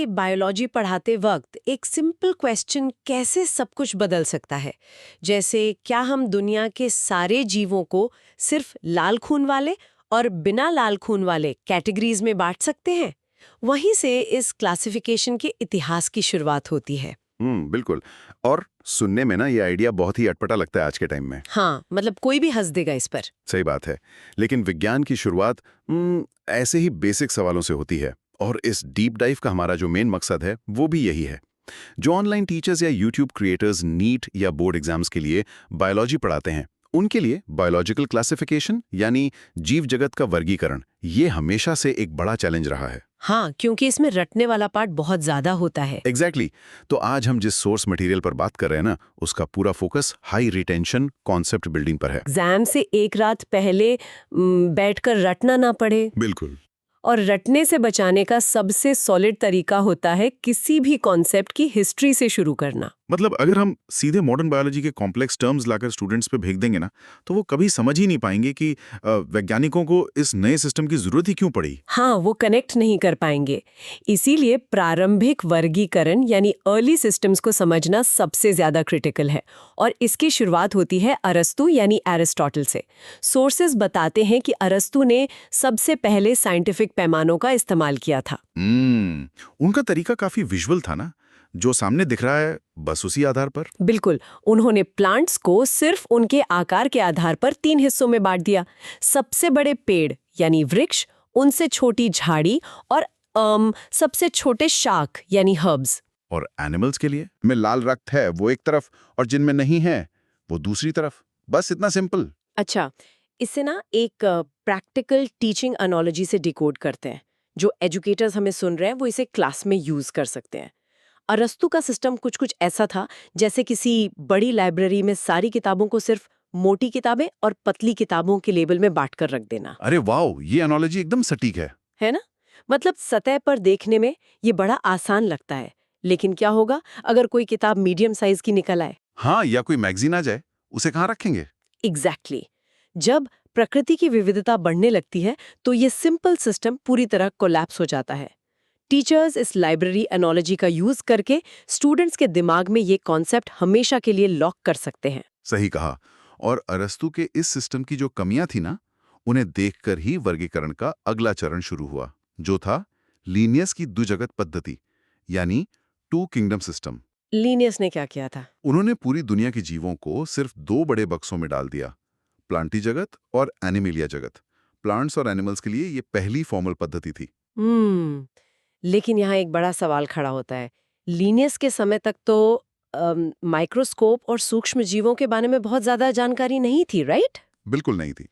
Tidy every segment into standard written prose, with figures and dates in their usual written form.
कि बायोलॉजी पढ़ाते वक्त एक सिंपल क्वेश्चन कैसे सब कुछ बदल सकता है। जैसे क्या हम दुनिया के सारे जीवों को सिर्फ लाल खून वाले और बिना लाल खून वाले कैटेगरीज में बांट सकते हैं। वहीं से इस क्लासिफिकेशन के इतिहास की शुरुआत होती है। बिल्कुल। और सुनने में ना ये आइडिया बहुत ही अटपटा लगता है आज के टाइम में। हाँ, मतलब कोई भी हंस देगा इस पर। सही बात है। लेकिन विज्ञान की शुरुआत ऐसे ही बेसिक सवालों से होती है, और इस डीप डाइव का हमारा जो मेन मकसद है वो भी यही है। जो ऑनलाइन टीचर्स या यूट्यूब क्रिएटर्स नीट या बोर्ड एग्जाम्स के लिए बायोलॉजी पढ़ाते हैं, उनके लिए बायोलॉजिकल क्लासिफिकेशन यानी जीव जगत का वर्गीकरण ये हमेशा से एक बड़ा चैलेंज रहा है। हाँ, क्योंकि इसमें रटने वाला पार्ट बहुत ज्यादा होता है। एग्जैक्टली तो आज हम जिस सोर्स मटेरियल पर बात कर रहे हैं ना, उसका पूरा focus high retention concept building पर है। एग्जाम से एक रात पहले बैठकर रटना ना पड़े। बिल्कुल। और रटने से बचाने का सबसे सॉलिड तरीका होता है किसी भी कॉन्सेप्ट की हिस्ट्री से शुरू करना। मतलब अगर हम सीधे मॉडर्न बायोलॉजी के कॉम्प्लेक्स टर्म्स लाकर स्टूडेंट्स पे भेज देंगे ना, तो वो कभी समझ ही नहीं पाएंगे कि वैज्ञानिकों को इस नए सिस्टम की जरूरत ही क्यों पड़ी। हाँ, वो कनेक्ट नहीं कर पाएंगे। इसीलिए प्रारंभिक वर्गीकरण यानी अर्ली सिस्टम्स को समझना सबसे ज्यादा क्रिटिकल है। और इसकी शुरुआत होती है अरस्तु यानी एरिस्टोटल से। सोर्सेज बताते हैं कि अरस्तु ने सबसे पहले साइंटिफिक पैमानों का इस्तेमाल किया था। उनका तरीका काफी विजुअल था ना, जो सामने दिख रहा है बस उसी आधार पर। बिल्कुल, उन्होंने प्लांट्स को सिर्फ उनके आकार के आधार पर 3 हिस्सों में बांट दिया। सबसे बड़े पेड़ यानी वृक्ष, उनसे छोटी झाड़ी और सबसे छोटे शाख यानी हर्ब्स। और एनिमल्स के लिए में लाल रक्त है वो एक तरफ और जिनमें नहीं है वो दूसरी तरफ, बस इतना सिंपल। अच्छा, इसे ना एक प्रैक्टिकल टीचिंग एनालॉजी से डिकोड करते हैं। जो एजुकेटर्स हमें सुन रहे हैं वो इसे क्लास में यूज कर सकते हैं। अरस्तु का सिस्टम कुछ कुछ ऐसा था जैसे किसी बड़ी लाइब्रेरी में सारी किताबों को सिर्फ मोटी किताबें और पतली किताबों के लेबल में बांट कर रख देना। अरे वाओ, ये एनालॉजी एकदम सटीक है ना? मतलब सतह पर देखने में ये बड़ा आसान लगता है, लेकिन क्या होगा अगर कोई किताब मीडियम साइज की निकल आए? हाँ, या कोई मैगजीन आ जाए, उसे कहाँ रखेंगे? एग्जैक्टली। जब प्रकृति की विविधता बढ़ने लगती है तो ये सिंपल सिस्टम पूरी तरह कोलैप्स हो जाता है। टीचर्स इस लाइब्रेरी एनालॉजी का यूज करके स्टूडेंट्स के दिमाग में ये कॉन्सेप्ट हमेशा के लिए लॉक कर सकते हैं। सही कहा। और अरस्तु के इस सिस्टम की जो कमियां थी ना, उन्हें देखकर ही वर्गीकरण का अगला चरण शुरू हुआ, जो था लीनियस की द्विजगत पद्धति यानी टू किंगडम सिस्टम। लीनियस ने क्या किया था? उन्होंने पूरी दुनिया के जीवों को सिर्फ 2 बड़े बक्सों में डाल दिया, प्लांटी जगत और एनिमेलिया जगत। प्लांट्स और एनिमल्स के लिए ये पहली फॉर्मल पद्धति थी। लेकिन यहाँ एक बड़ा सवाल खड़ा होता है। लीनियस के समय तक तो माइक्रोस्कोप और सूक्ष्म जीवों के बारे में बहुत ज्यादा जानकारी नहीं थी, राइट? बिल्कुल नहीं थी।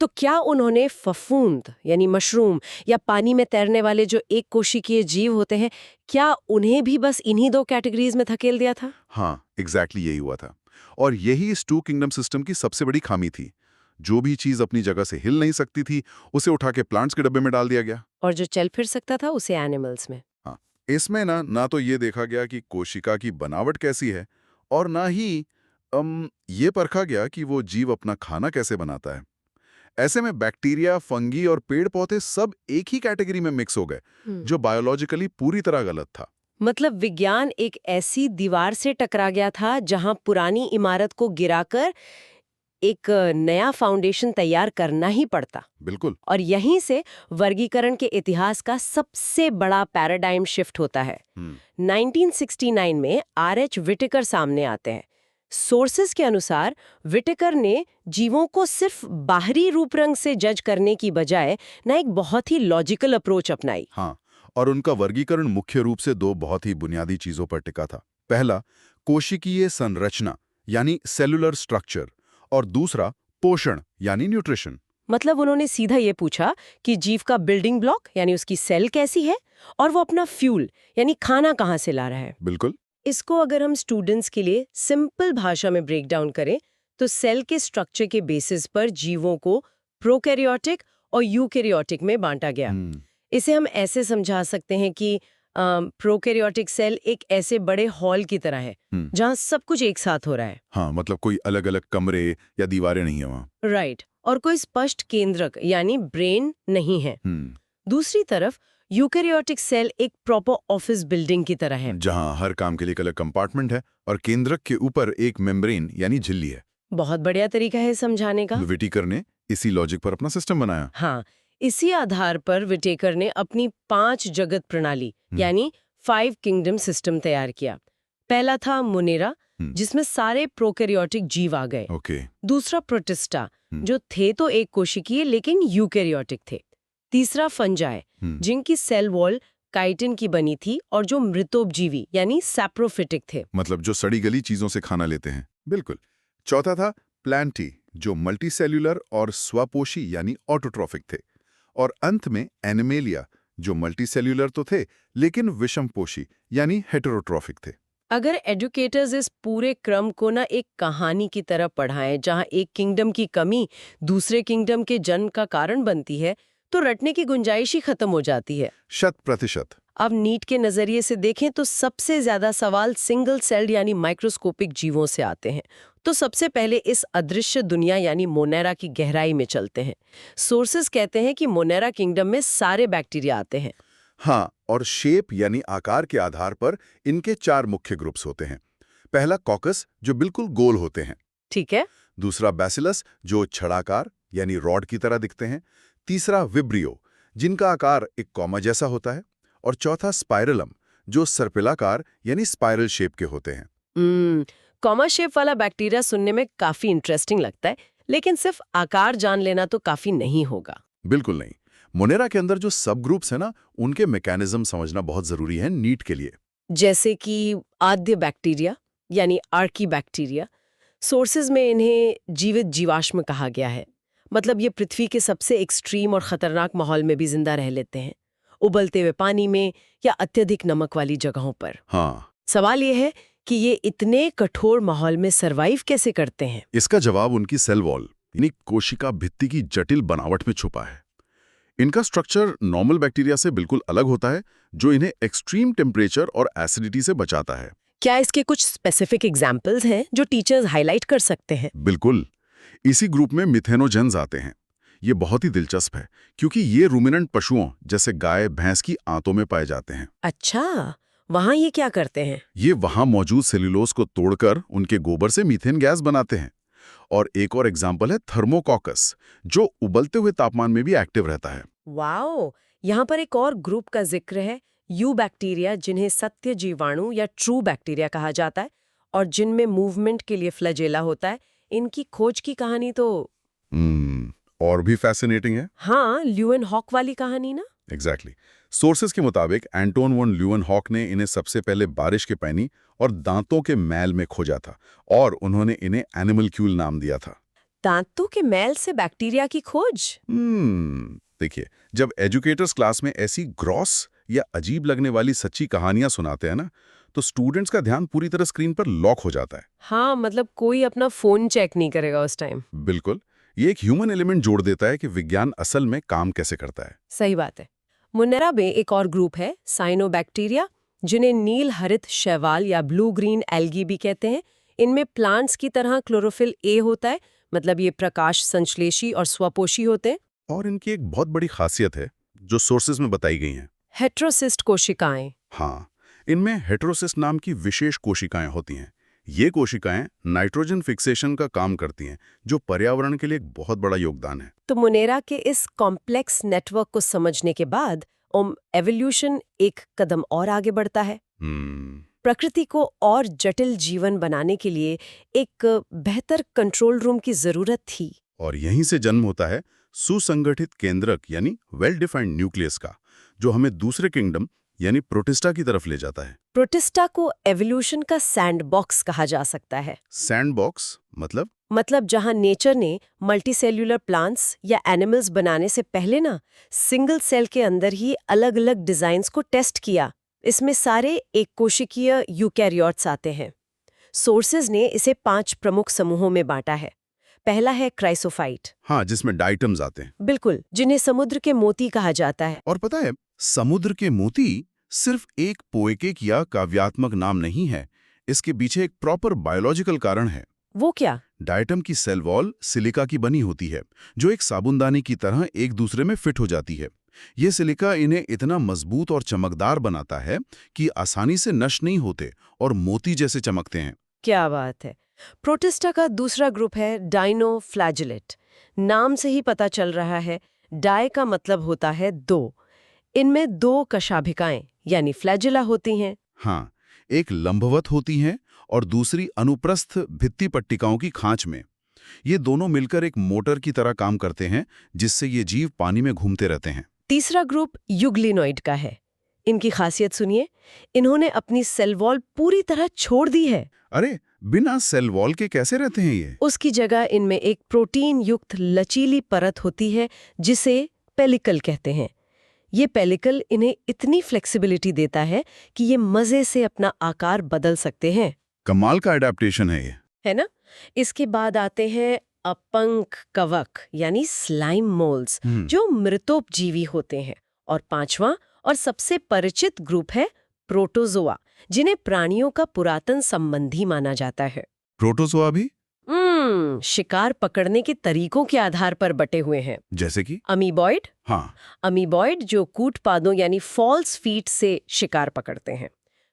तो क्या उन्होंने फफूंद यानी मशरूम या पानी में तैरने वाले जो एक कोशिकीय जीव होते हैं, क्या उन्हें भी बस इन्हीं 2 कैटेगरीज में धकेल दिया था? हाँ, एग्जैक्टली यही हुआ था। और यही इस टू किंगडम सिस्टम की सबसे बड़ी खामी थी। जो भी चीज अपनी जगह से हिल नहीं सकती थी, उसे उठा के प्लांट्स के डब्बे में डाल दिया गया। और जो चल फिर सकता था उसे एनिमल्स में। हाँ, इसमें ना तो ये देखा गया कि कोशिका की बनावट कैसी है, और ना ही ये परखा गया कि वो जीव अपना खाना कैसे बनाता है। ऐसे में बैक्टीरिया, फंगी और पेड़ पौधे सब एक ही कैटेगरी में मिक्स हो गए, जो बायोलॉजिकली पूरी तरह गलत था। मतलब विज्ञान एक ऐसी दीवार से टकरा गया था जहां पुरानी इमारत को गिराकर एक नया फाउंडेशन तैयार करना ही पड़ता। बिल्कुल। और यहीं से वर्गीकरण के इतिहास का सबसे बड़ा पैराडाइम शिफ्ट होता है। 1969 में R.H. विटेकर सामने आते हैं। सोर्सेस के अनुसार विटेकर ने जीवों को सिर्फ बाहरी रूप रंग से जज करने की बजाय ना एक बहुत ही लॉजिकल अप्रोच अपनाई। हाँ, और उनका वर्गीकरण मुख्य रूप से 2 बहुत ही बुनियादी चीजों पर टिका था। पहला, कोशिकीय संरचना यानी सेलुलर स्ट्रक्चर, और दूसरा पोषण यानी न्यूट्रिशन। मतलब उन्होंने सीधा ये पूछा कि जीव का बिल्डिंग ब्लॉक यानी उसकी सेल कैसी है और वो अपना फ्यूल यानी खाना कहाँ से ला रहा है। बिल्कुल। इसको अगर हम स्टूडेंट्स के लिए सिंपल भाषा में ब्रेक डाउन करें तो सेल के स्ट्रक्चर के बेसिस पर जीवों को प्रोकैरियोटिक और यूकैरियोटिक में बांटा गया। इसे हम ऐसे समझा सकते हैं कि प्रोकैरियोटिक सेल एक ऐसे बड़े हॉल की तरह है जहां सब कुछ एक साथ हो रहा है। हाँ, मतलब कोई अलग अलग कमरे या दीवारें नहीं है वहां। राइट। और कोई स्पष्ट केंद्रक यानी ब्रेन नहीं है। दूसरी तरफ यूकैरियोटिक सेल एक प्रॉपर ऑफिस बिल्डिंग की तरह है। जहां हर काम के लिए अलग कंपार्टमेंट है और केंद्रक के ऊपर एक मेम्ब्रेन यानी झिल्ली है। बहुत बढ़िया तरीका है समझाने का। विटेकर ने इसी लॉजिक पर अपना सिस्टम बनाया। हाँ, इसी आधार पर विटेकर ने अपनी 5 जगत प्रणाली यानी 5 किंगडम सिस्टम तैयार किया। पहला था मोनेरा, जिसमें सारे प्रोकैरियोटिक जीव आ गए। ओके। दूसरा प्रोटिस्टा, जो थे तो एक कोशिकीय लेकिन यूकैरियोटिक थे। तीसरा फंजाई, जिनकी सेल वॉल काइटिन की बनी थी और जो मृतोपजीवी यानी सैप्रोफिटिक थे। मतलब जो सड़ी गली चीजों से खाना लेते हैं। बिल्कुल। चौथा था प्लांटी, जो मल्टीसेल्युलर और स्वपोषी यानी ऑटोट्रॉफिक थे। और अंत में एनिमेलिया, जो मल्टीसेल्युलर तो थे लेकिन विषमपोषी यानी हेटेरोट्रॉफिक थे। अगर एजुकेटर्स इस पूरे क्रम को ना एक कहानी की तरह पढ़ाएं, जहां एक किंगडम की कमी दूसरे किंगडम के जन्म का कारण बनती है, तो रटने की गुंजाइश ही खत्म हो जाती है। 100%। अब नीट के नजरिए से देखें तो सबसे ज्यादा सवाल सिंगल सेल्ड यानी माइक्रोस्कोपिक जीवों से आते हैं। तो सबसे पहले इस अदृश्य दुनिया यानी मोनेरा की गहराई में चलते हैं। सोर्सेस कहते हैं कि मोनेरा किंगडम में सारे बैक्टीरिया आते हैं। हाँ, और शेप यानी आकार के आधार पर इनके 4 मुख्य ग्रुप्स होते हैं। पहला कॉकस, जो बिल्कुल गोल होते हैं। ठीक है। दूसरा बैसिलस, जो छड़ाकार यानी रॉड की तरह दिखते हैं। तीसरा विब्रियो, जिनका आकार एक कॉमा जैसा होता है। और चौथा स्पाइरलम, जो सर्पिलाकार यानी स्पाइरल शेप के होते हैं। कॉमा शेप वाला बैक्टीरिया सुनने में काफी इंटरेस्टिंग लगता है, लेकिन सिर्फ आकार जान लेना तो काफी नहीं होगा। बिल्कुल नहीं। मोनेरा के अंदर जो सब ग्रुप्स है ना, उनके मैकेनिज्म समझना बहुत जरूरी है नीट के लिए। जैसे कि आद्य बैक्टीरिया यानी आर्की बैक्टीरिया। सोर्सेज में इन्हें जीवित जीवाश्म कहा गया है। मतलब ये पृथ्वी के सबसे एक्सट्रीम और खतरनाक माहौल में भी जिंदा रह लेते हैं, उबलते हुए पानी में या अत्यधिक नमक वाली जगहों पर। हाँ। सवाल ये है कि ये इतने कठोर माहौल में सरवाइव कैसे करते हैं? इसका जवाब उनकी सेल वॉल यानी कोशिका भित्ति की जटिल बनावट में छुपा है। इनका स्ट्रक्चर नॉर्मल बैक्टीरिया से बिल्कुल अलग होता है, जो इन्हें एक्सट्रीम टेम्परेचर और एसिडिटी से बचाता है। क्या इसके कुछ स्पेसिफिक एग्जाम्पल्स हैं जो टीचर्स हाईलाइट कर सकते हैं? बिल्कुल। इसी ग्रुप में मिथेनोजेंस आते हैं। ये बहुत ही दिलचस्प है, क्योंकि ये रूमिनेंट पशुओं जैसे गाय भैंस की आंतों में पाए जाते हैं। अच्छा, वहाँ ये क्या करते हैं? ये वहां मौजूद सेल्यूलोज को तोड़कर उनके गोबर से मीथेन गैस बनाते हैं। और एक और एग्जाम्पल है थर्मोकॉकस, जो उबलते हुए तापमान में भी एक्टिव रहता है। वाओ, यहाँ पर एक और ग्रुप का जिक्र है, यू बैक्टीरिया, जिन्हें सत्य जीवाणु या ट्रू बैक्टीरिया कहा जाता है और जिनमें मूवमेंट के लिए फ्लैजेला होता है। इनकी खोज की कहानी तो और भी फैसिनेटिंग है। हाँ, ल्यूएनहॉक वाली कहानी ना। एग्जैक्टली। सोर्सेज के मुताबिक एंटोन वॉन ल्यूएनहॉक ने इन्हें सबसे पहले बारिश के पानी और दांतों के मैल में खोजा था, और उन्होंने इन्हें एनिमलक्यूल नाम दिया था। दांतों के मैल से बैक्टीरिया की खोज? देखिए, जब एजुकेटर्स क्लास में ऐसी ग्रॉस या अजीब लगने वाली सच्ची कहानियां सुनाते हैं ना, तो स्टूडेंट्स का ध्यान पूरी तरह स्क्रीन पर लॉक हो जाता है। हाँ, मतलब कोई अपना फोन चेक नहीं करेगा उस टाइम। बिल्कुल। ये एक ह्यूमन एलिमेंट जोड़ देता है कि विज्ञान असल में काम कैसे करता है। सही बात है। मोनेरा में एक और ग्रुप है, साइनोबैक्टीरिया, जिन्हें नील हरित शैवाल या ब्लू ग्रीन एल्गी भी कहते हैं। इनमें प्लांट्स की तरह क्लोरोफिल ए होता है, मतलब ये प्रकाश संश्लेषी और स्वपोषी होते हैं। और इनकी एक बहुत बड़ी खासियत है जो सोर्सेज में बताई गई हैं। हेट्रोसिस्ट कोशिकाएं। हाँ, इनमें हेट्रोसिस्ट नाम की विशेष कोशिकाएं होती हैं। ये कोशिकाएं नाइट्रोजन फिक्सेशन का काम करती हैं, जो पर्यावरण के लिए एक बहुत बड़ा योगदान है। तो मोनेरा के इस कॉम्प्लेक्स नेटवर्क को समझने के बाद एवोल्यूशन एक कदम और आगे बढ़ता है। प्रकृति को और जटिल जीवन बनाने के लिए एक बेहतर कंट्रोल रूम की जरूरत थी। और यहीं से जन्म होता है सुसंगठित केंद्रक यानी वेल डिफाइंड न्यूक्लियस का, जो हमें दूसरे किंगडम यानी प्रोटिस्टा की तरफ ले जाता है। प्रोटिस्टा को एवोल्यूशन का सैंडबॉक्स कहा जा सकता है। सैंडबॉक्स मतलब जहां नेचर ने मल्टीसेल्युलर प्लांट्स या एनिमल्स बनाने से पहले ना सिंगल सेल के अंदर ही अलग-अलग डिजाइन्स को टेस्ट किया। इसमें सारे एक कोशिकीय यूकैरियोट्स आते हैं। सोर्सेज ने इसे 5 प्रमुख समूहों में बांटा है। पहला है क्राइसोफाइट। हाँ, जिसमें डाइटम्स आते हैं। बिल्कुल, जिन्हें समुद्र के मोती कहा जाता है। और पता है, समुद्र के मोती सिर्फ एक पोएटिक या काव्यात्मक नाम नहीं है। इसके पीछे एक प्रॉपर बायोलॉजिकल कारण है। वो क्या? डाइटम की सेल वॉल सिलिका की बनी होती है, जो एक साबुनदानी की तरह एक दूसरे में फिट हो जाती है। ये सिलिका इन्हें इतना मजबूत और चमकदार बनाता है कि आसानी से नष्ट नहीं होते और मोती जैसे चमकते हैं। क्या बात है। प्रोटिस्टा का दूसरा ग्रुप है डाइनोफ्लैजिलेट। नाम से ही पता चल रहा है, डाई का मतलब होता है दो। इनमें दो कशाभिकाएं यानी फ्लैजिला होती हैं। हाँ, एक लंबवत होती हैं और दूसरी अनुप्रस्थ भित्ति पट्टिकाओं की खांच में। ये दोनों मिलकर एक मोटर की तरह काम करते हैं, जिससे ये जीव पानी में घूमते रहते हैं। तीसरा ग्रुप यूग्लिनोइड का है। इनकी खासियत सुनिए, इन्होंने अपनी सेल वॉल पूरी तरह छोड़ दी है। अरे, बिना सेल वॉल के कैसे रहते हैं ये? उसकी जगह इनमें एक प्रोटीन युक्त लचीली परत होती है जिसे पेलिकल कहते हैं। ये पेलिकल इन्हें इतनी फ्लेक्सिबिलिटी देता है कि ये मजे से अपना आकार बदल सकते हैं। कमाल का एडेप्टेशन है ये। है ना? इसके बाद आते हैं अपंक कवक यानी स्लाइम मोल्स, जो मृतोपजीवी होते हैं। और पांचवा और सबसे परिचित ग्रुप है प्रोटोजोआ, जिन्हें प्राणियों का पुरातन संबंधी माना जाता है। प्रोटोजोआ भी? शिकार पकड़ने के तरीकों के आधार पर बटे हुए हैं। जैसे कि? अमीबॉइड। हाँ, अमीबॉइड जो कूटपादों यानी फॉल्स फीट से शिकार पकड़ते हैं।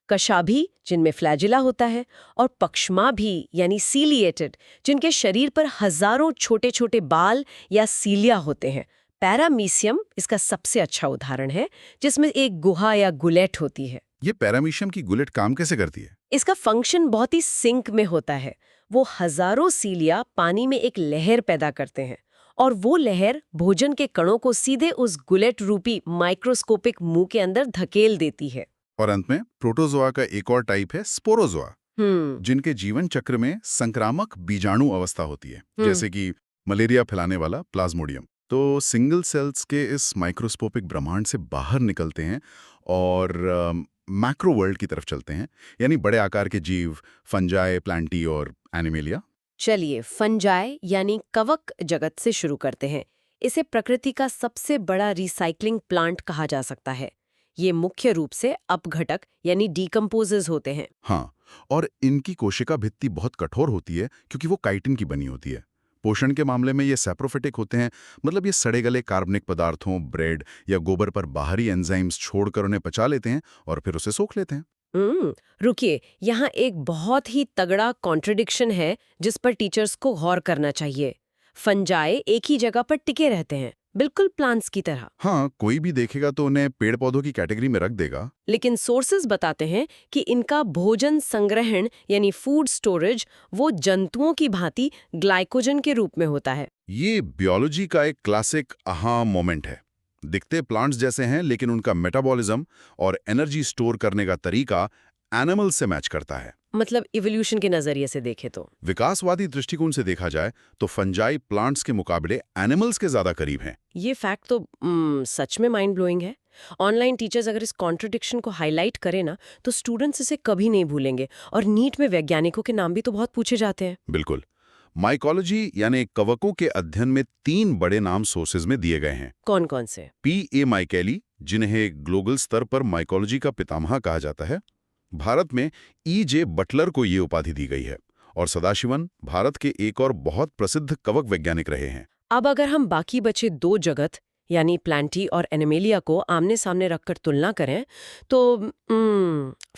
कशाभी जिनमें फ्लैजिला होता है, और पक्षमा भी यानी सीलिएटेड, जिनके शरीर पर हजारों छोटे छोटे बाल या सीलिया होते हैं। पैरामीशियम इसका सबसे अच्छा उदाहरण है, जिसमें एक गुहा या गुलेट होती है। ये पैरामीशियम की गुलेट काम कैसे करती है? इसका फंक्शन बहुत ही सिंक में होता है। वो हजारों सीलिया पानी में एक लहर पैदा करते हैं, और वो लहर भोजन के कणों को सीधे उस गुलेट रूपी माइक्रोस्कोपिक मुंह के अंदर धकेल देती है। और अंत में प्रोटोजोआ का एक और टाइप है स्पोरोजोआ, जिनके जीवन चक्र में संक्रामक बीजाणु अवस्था होती है, जैसे कि मलेरिया फैलाने वाला प्लाज्मोडियम। तो सिंगल सेल्स के इस माइक्रोस्कोपिक ब्रह्मांड से बाहर निकलते हैं और मैक्रो वर्ल्ड की तरफ चलते हैं, यानी बड़े आकार के जीव, फंजाई, प्लांटी और एनिमेलिया। चलिए फंजाई यानी कवक जगत से शुरू करते हैं। इसे प्रकृति का सबसे बड़ा रिसाइकलिंग प्लांट कहा जा सकता है। ये मुख्य रूप से अपघटक यानी डीकम्पोजर्स होते हैं। हाँ, और इनकी कोशिका भित्ति बहुत कठोर होती है क्योंकि वो काइटिन की बनी होती है। पोषण के मामले में ये सैप्रोफिटिक होते हैं, मतलब ये सड़े गले कार्बनिक पदार्थों, ब्रेड या गोबर पर बाहरी एंजाइम्स छोड़कर उन्हें पचा लेते हैं और फिर उसे सोख लेते हैं। रुकिए, यहाँ एक बहुत ही तगड़ा कॉन्ट्रडिक्शन है जिस पर टीचर्स को गौर करना चाहिए। फंजाई एक ही जगह पर टिके रहते हैं, बिल्कुल प्लांट्स की तरह। हाँ, कोई भी देखेगा तो उन्हें पेड़ पौधों की कैटेगरी में रख देगा। लेकिन सोर्सेज बताते हैं कि इनका भोजन संग्रहण यानी फूड स्टोरेज वो जंतुओं की भांति ग्लाइकोजन के रूप में होता है। ये बियोलॉजी का एक क्लासिक आहा मोमेंट है। दिखते प्लांट्स जैसे हैं, लेकिन उनका मेटाबॉलिज्म और एनर्जी स्टोर करने का तरीका एनिमल से मैच करता है। मतलब इवोल्यूशन के नजरिए से देखें तो विकासवादी दृष्टिकोण से देखा जाए तो फंजाई प्लांट्स के मुकाबले एनिमल्स के ज्यादा करीब हैं। ये फैक्ट तो सच में माइंड ब्लोइंग है। ऑनलाइन टीचर्स अगर इस कॉन्ट्रडिक्शन को हाईलाइट करें ना, तो स्टूडेंट्स इसे कभी नहीं भूलेंगे। और नीट में वैज्ञानिकों के नाम भी तो बहुत पूछे जाते हैं। बिल्कुल। माइकोलॉजी यानी कवकों के अध्ययन में 3 बड़े नाम सोर्सेज में दिए गए हैं। कौन कौन से? P.A. माइकेली, जिन्हें ग्लोबल स्तर पर माइकोलॉजी का पितामह कहा जाता है। भारत में E.J. बटलर को ये उपाधि दी गई है। और सदाशिवन भारत के एक और बहुत प्रसिद्ध कवक वैज्ञानिक रहे हैं। अब अगर हम बाकी बचे 2 जगत यानी प्लांटी और एनिमेलिया को आमने सामने रखकर तुलना करें तो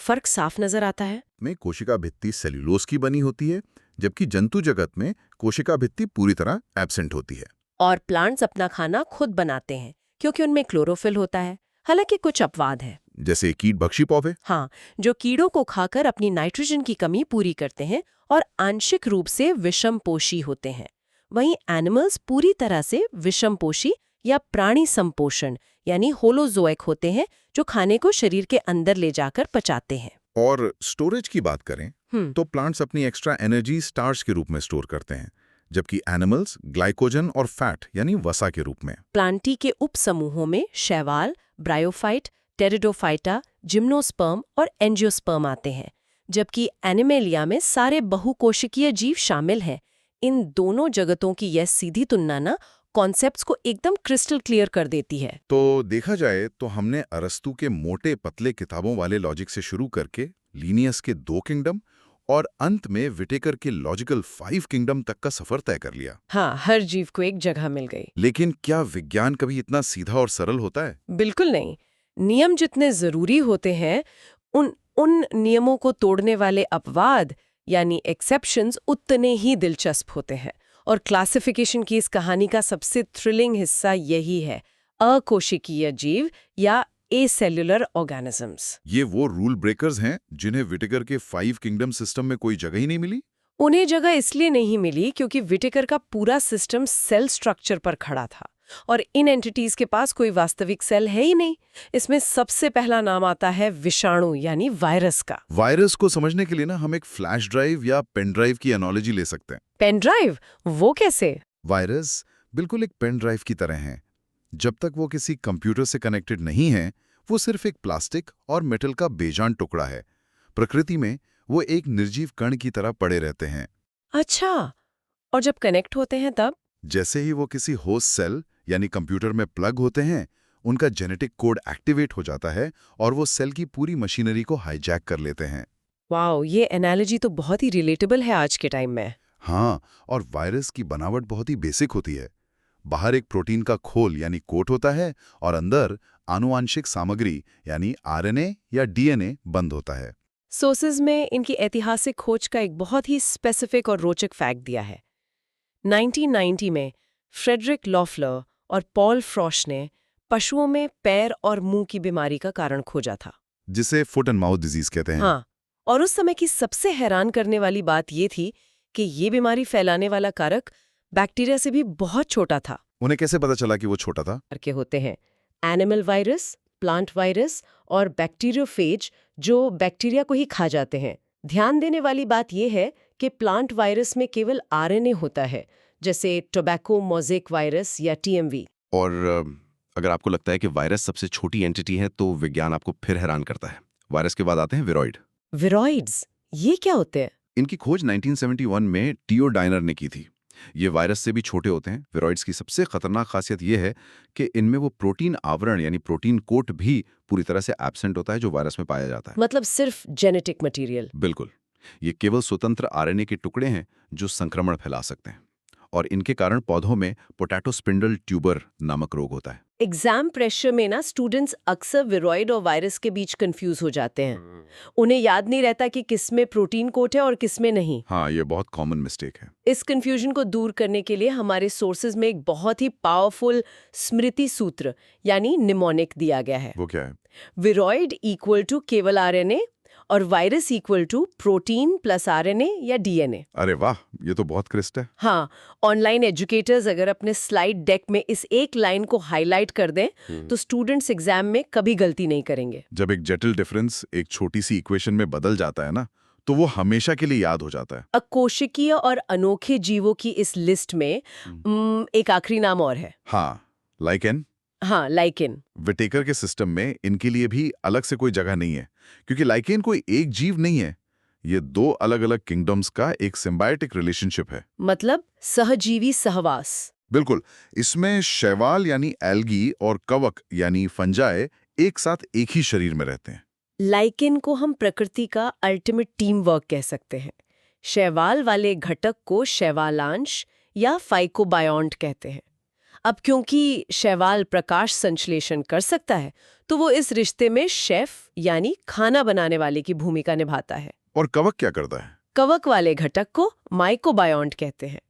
फर्क साफ नजर आता है। में कोशिका भित्ति सेल्यूलोज की बनी होती है, जबकि जंतु जगत में कोशिका भित्ति पूरी तरह एब्सेंट होती है। और प्लांट्स अपना खाना खुद बनाते हैं क्योंकि उनमें क्लोरोफिल होता है। हालांकि कुछ अपवाद है, जैसे कीट भक्षी पौधे। हाँ, जो कीड़ों को खाकर अपनी नाइट्रोजन की कमी पूरी करते हैं और आंशिक रूप से विषमपोषी होते हैं। वहीं एनिमल्स पूरी तरह से विषमपोषी या प्राणी संपोषण यानी होलोजोइक होते हैं, जो खाने को शरीर के अंदर ले जाकर पचाते हैं। और स्टोरेज की बात करें तो प्लांट्स अपनी एक्स्ट्रा एनर्जी स्टार्च के रूप में स्टोर करते हैं, जबकि एनिमल्स ग्लाइकोजन और फैट यानी वसा के रूप में। प्लांटी के उपसमूहों में शैवाल, ब्रायोफाइट, टेरिडोफाइटा, जिम्नोस्पर्म और एंजियोस्पर्म आते हैं, जबकि एनिमेलिया में सारे बहुकोशिकीय जीव शामिल हैं। इन दोनों जगतों की यह सीधी तुलना ना कॉन्सेप्ट्स को एकदम क्रिस्टल क्लियर कर देती है। तो देखा जाए तो हमने अरस्तु के मोटे पतले किताबों वाले लॉजिक से शुरू करके लीनियस के 2 किंगडम और अंत में विटेकर के लॉजिकल 5 किंगडम तक का सफर तय कर लिया। हाँ, हर जीव को एक जगह मिल गई। लेकिन क्या विज्ञान कभी इतना सीधा और सरल होता है? बिल्कुल नहीं। नियम जितने जरूरी होते हैं, उन नियमों को तोड़ने वाले अपवाद यानी एक्सेप्शंस उतने ही दिलचस्प होते हैं। और क्लासिफिकेशन की इस कहानी का सबसे थ्रिलिंग हिस्सा यही है, अकोशिकीय जीव या एसेल्युलर ऑर्गेनिजम्स। ये वो रूल ब्रेकर्स हैं जिन्हें विटेकर के 5 किंगडम सिस्टम में कोई जगह ही नहीं मिली? उन्हें जगह इसलिए नहीं मिली क्योंकि विटेकर का पूरा सिस्टम सेल स्ट्रक्चर पर खड़ा था और इन एंटिटीज के पास कोई वास्तविक सेल है ही नहीं। इसमें सबसे पहला नाम आता है विषाणु यानी वायरस का। वायरस को समझने के लिए ना हम एक फ्लैश ड्राइव या पेन ड्राइव की एनालॉजी ले सकते हैं। Pen drive? वो कैसे? वायरस बिल्कुल एक पेन ड्राइव की तरह हैं। जब तक वो किसी कंप्यूटर से कनेक्टेड नहीं है, वो सिर्फ एक प्लास्टिक और मेटल का बेजान टुकड़ा है। प्रकृति में वो एक निर्जीव कण की तरह पड़े रहते हैं। अच्छा, और जब कनेक्ट होते हैं तब? जैसे ही वो किसी होस्ट सेल यानी कंप्यूटर में प्लग होते हैं, उनका जेनेटिक कोड एक्टिवेट हो जाता है और वो सेल की पूरी मशीनरी को हाईजैक कर लेते हैं। वाओ, ये एनालॉजी तो बहुत ही रिलेटेबल है आज के टाइम में। हाँ, और वायरस की बनावट बहुत ही बेसिक होती है। बाहर एक प्रोटीन का खोल यानी कोट होता है और अंदर आनुवांशिक सामग्री यानी आरएनए या डीएनए बंद होता है। सोर्सेज में इनकी ऐतिहासिक खोज का एक बहुत ही स्पेसिफिक और रोचक फैक्ट दिया है। 1990 में फ्रेडरिक लॉफलर और पॉल फ्रॉश ने पशुओं में पैर और मुंह की बीमारी का कारण खोजा था, जिसे फुट एंड माउथ डिजीज कहते हैं। हाँ, और उस समय की सबसे हैरान करने वाली बात ये थी कि ये बीमारी फैलाने वाला कारक बैक्टीरिया से भी बहुत छोटा था। उन्हें कैसे पता चला कि वो छोटा था? करके होते हैं एनिमल वायरस, प्लांट वायरस और बैक्टीरियोफेज, जो बैक्टीरिया को ही खा जाते हैं। ध्यान देने वाली बात यह है कि प्लांट वायरस में केवल आरएनए होता है, जैसे टोबैको मोज़ेक वायरस या टीएमवी। और अगर आपको लगता है कि वायरस सबसे छोटी एंटिटी है तो विज्ञान आपको फिर हैरान करता है। वायरस के बाद आते हैं विरॉइड। विरॉइड्स, ये क्या होते हैं? इनकी खोज 1971 में टीओ डायनर ने की थी। ये वायरस से भी छोटे होते हैं। विरॉइड्स की सबसे खतरनाक खासियत यह है कि इनमें वो प्रोटीन आवरण यानी प्रोटीन कोट भी पूरी तरह से एब्सेंट होता है जो वायरस में पाया जाता है। मतलब सिर्फ जेनेटिक मटेरियल? बिल्कुल, ये केवल स्वतंत्र आरएनए के टुकड़े हैं जो संक्रमण फैला सकते हैं और इनके कारण पौधों में पोटैटो स्पिंडल ट्यूबर नामक रोग होता है। एग्जाम प्रेशर में ना स्टूडेंट्स अक्सर विरॉइड और वायरस के बीच कंफ्यूज हो जाते हैं। उन्हें याद नहीं रहता कि किसमें प्रोटीन कोट है और किसमें नहीं। हाँ, ये बहुत कॉमन मिस्टेक है। इस कंफ्यूजन को दूर करने के लिए हमारे सोर्सेज में एक बहुत ही पावरफुल स्मृति सूत्र यानी निमोनिक दिया गया है। वो क्या है? विरॉइड इक्वल टू केवल आरएनए और virus equal to protein plus RNA या डीएनए। अरे वाह, ये तो बहुत क्रिस्प है। हाँ, ऑनलाइन एजुकेटर्स अगर अपने स्लाइड डेक में इस एक लाइन को हाईलाइट कर दें तो स्टूडेंट्स एग्जाम में कभी गलती नहीं करेंगे। जब एक जटिल डिफरेंस एक छोटी सी इक्वेशन में बदल जाता है ना, तो वो हमेशा के लिए याद हो जाता है। अकोशिकीय और अनोखे जीवों की इस लिस्ट में एक आखिरी नाम और है। हाँ, लाइकेन। हाँ, लाइकेन। विटेकर के सिस्टम में इनके लिए भी अलग से कोई जगह नहीं है, क्योंकि लाइकेन कोई एक जीव नहीं है। ये दो अलग अलग किंगडम्स का एक सिम्बायोटिक रिलेशनशिप है। मतलब सहजीवी सहवास। बिल्कुल, इसमें शैवाल यानी एल्गी और कवक यानी फंजाई एक साथ एक ही शरीर में रहते हैं। लाइकेन को हम प्रकृति का अल्टीमेट टीम वर्क कह सकते हैं। शैवाल वाले घटक को शैवालांश या फाइकोबायोन्ट कहते हैं। अब क्योंकि शैवाल प्रकाश संश्लेषण कर सकता है तो वो इस रिश्ते में शेफ यानी खाना बनाने वाले की भूमिका निभाता है। और कवक क्या करता है? कवक वाले घटक को माइकोबायोन्ट कहते हैं।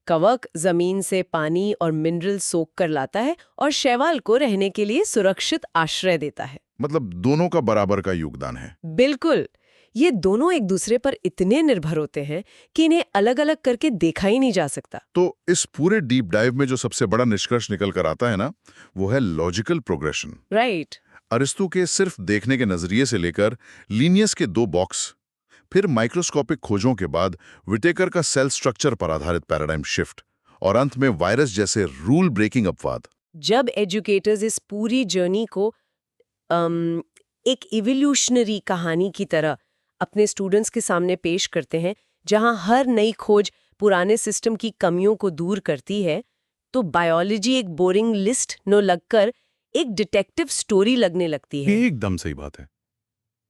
कवक जमीन से पानी और मिनरल सोख कर लाता है और शैवाल को रहने के लिए सुरक्षित आश्रय देता है। मतलब दोनों का बराबर का योगदान है। बिल्कुल, ये दोनों एक दूसरे पर इतने निर्भर होते हैं कि इन्हें अलग अलग करके देखा ही नहीं जा सकता। तो इस पूरे डीप डाइव में जो सबसे बड़ा निष्कर्ष निकल कर आता है ना, वो है लॉजिकल प्रोग्रेशन। राइट। अरिस्तु के सिर्फ देखने के नजरिए से लेकर लिनियस के 2 बॉक्स, फिर माइक्रोस्कोपिक खोजों के बाद विटेकर का सेल स्ट्रक्चर पर आधारित पैराडाइम शिफ्ट और अंत में वायरस जैसे रूल ब्रेकिंग अपवाद। जब एजुकेटर्स इस पूरी जर्नी को एक इवोल्यूशनरी कहानी की तरह अपने स्टूडेंट्स के सामने पेश करते हैं, जहां हर नई खोज पुराने सिस्टम की कमियों को दूर करती है, तो बायोलॉजी एक बोरिंग लिस्ट न लगकर एक डिटेक्टिव स्टोरी लगने लगती है। एकदम सही बात है।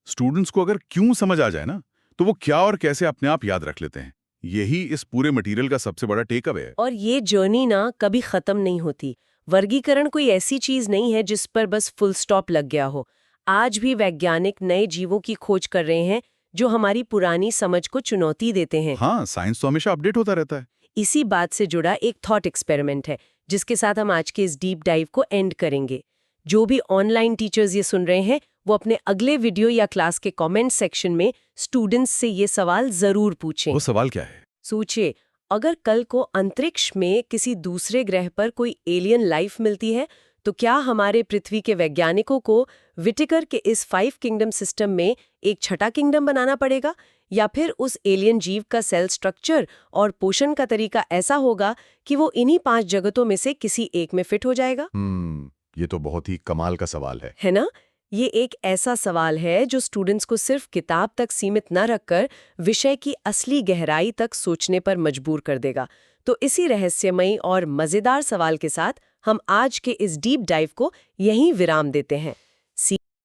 स्टूडेंट्स को अगर क्यों समझ आ जाए ना, तो वो क्या और कैसे अपने आप याद रख लेते हैं, यही इस पूरे मटेरियल का सबसे बड़ा टेक अवे है। और ये जर्नी ना कभी खत्म नहीं होती। वर्गीकरण कोई ऐसी चीज नहीं है जिस पर बस फुल स्टॉप लग गया हो। आज भी वैज्ञानिक नए जीवों की खोज कर रहे हैं जो हमारी पुरानी समझ को चुनौती देते हैं। हाँ, साइंस तो हमेशा अपडेट होता रहता है। इसी बात से जुड़ा एक थॉट एक्सपेरिमेंट है जिसके साथ हम आज के इस डीप डाइव को एंड करेंगे। जो भी ऑनलाइन टीचर्स ये सुन रहे हैं वो अपने अगले वीडियो या क्लास के कमेंट सेक्शन में स्टूडेंट्स से ये सवाल जरूर पूछें। वो सवाल क्या है? सोचिए, अगर कल को अंतरिक्ष में किसी दूसरे ग्रह पर कोई एलियन लाइफ मिलती है तो क्या हमारे पृथ्वी के वैज्ञानिकों को विटिकर के इस 5 किंगडम सिस्टम में एक छठा किंगडम बनाना पड़ेगा, या फिर उस एलियन जीव का सेल स्ट्रक्चर और पोषण का तरीका ऐसा होगा कि वो इन्हीं 5 जगतों में से किसी एक में फिट हो जाएगा? ये तो बहुत ही कमाल का सवाल है ना? ये एक ऐसा सवाल है जो स्टूडेंट्स को सिर्फ किताब तक सीमित न रखकर विषय की असली गहराई तक सोचने पर मजबूर कर देगा। तो इसी रहस्यमयी और मजेदार सवाल के साथ हम आज के इस डीप डाइव को यहीं विराम देते हैं।